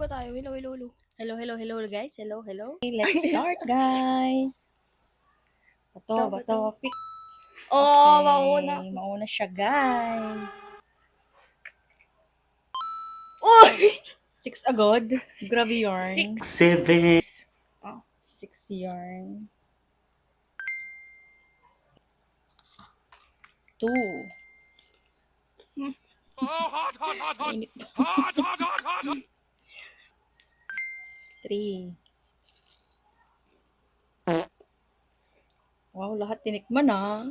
ba tayo? Hello, hello, hello. Hello guys. Hello. Okay, let's start guys. Bato, pick. Oh, Okay, mauna siya guys. Uy! 6 agad. Grabe yarn. 7. Oh, 6 yarn. 2. Init pa. 3. Wow, lahat tinikman ah.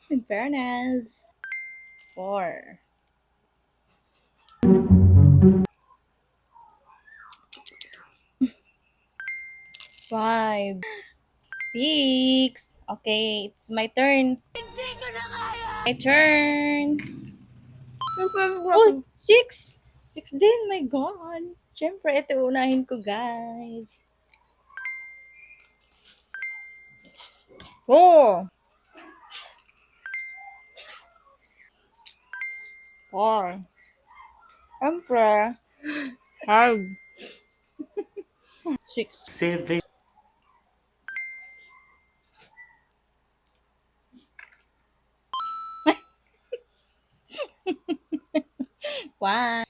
In fairness. 4. 5. 6. Okay, it's my turn. My turn. Uy, 6. 6 din, my God. Siyempre, ito unahin ko, guys. 4. 4. Siyempre, 5. 6. 7. 1.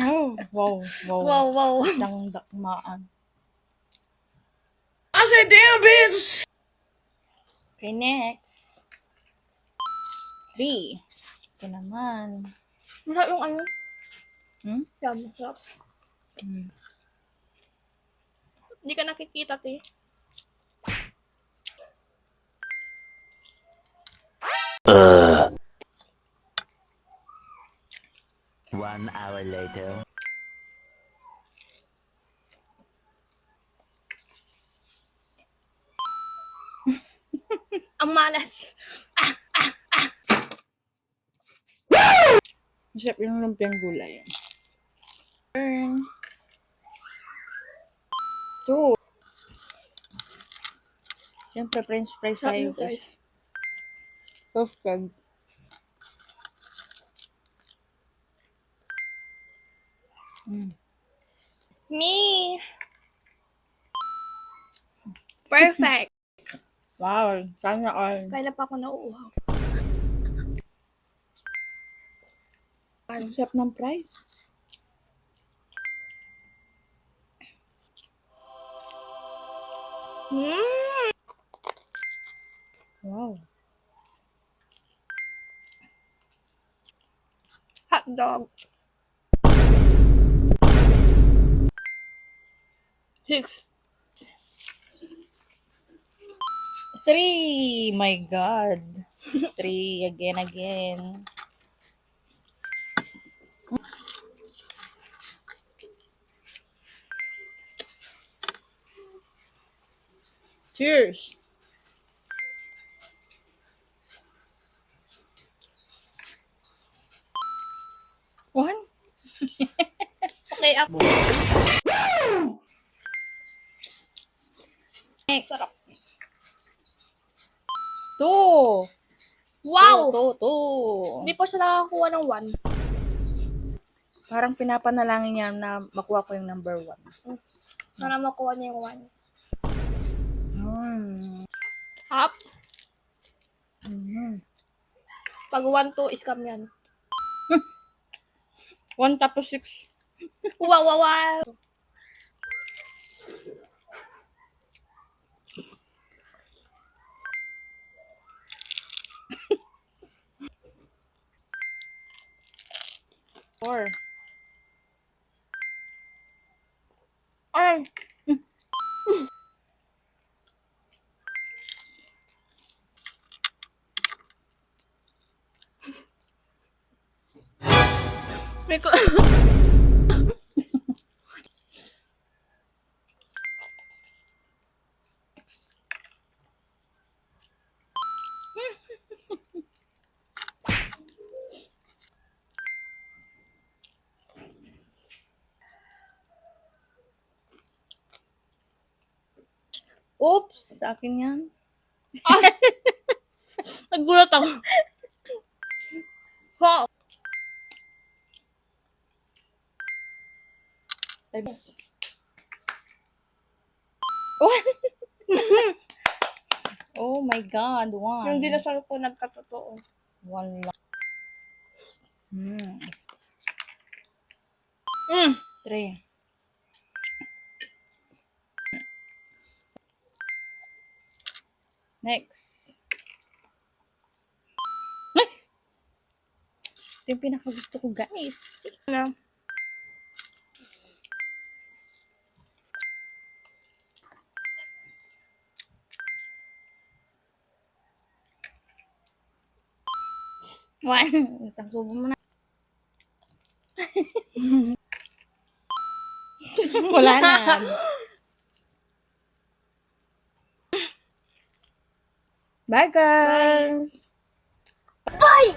Oh, wow. Wow. Isang dakmaan. I said, damn, bitch! Okay, next. 3. Ito naman. Masarap yung ano? Hmm? Masarap. Hmm. Hindi ka nakikita, te. One hour later. Ang malas. Masarap yung lumpiang gulay. Turn. 2. Siyempre, french fries Sarap tayo yung guys. fries. Toasted. Me. Perfect. Wow, sana all. Kailan pa ako nauuhaw? Ang sarap ng fries. Wow. Hot dog. 6. 3. My God. 3 again. Cheers. 1. Okay, ako. Next. Sarap. 2. Wow! 2. Hindi pa siya nakakuha ng 1. Parang pinapanalangin niya na makuha ko yung number 1. Sana makuha niya yung 1. Hop. Pag 1, 2, scam yan. 1 tapos 6. Wow. 4. Ay. May ko... Oops, sa akin yan. Nagulat ako. Hop. One. Oh my God, one. Yung dinasal ko nagkatotoo. One lang. Three. Next. Ay! Ito yung pinakagusto ko, guys. Ano? One. Isang subo mo na. Wala na. Bye, guys. Bye!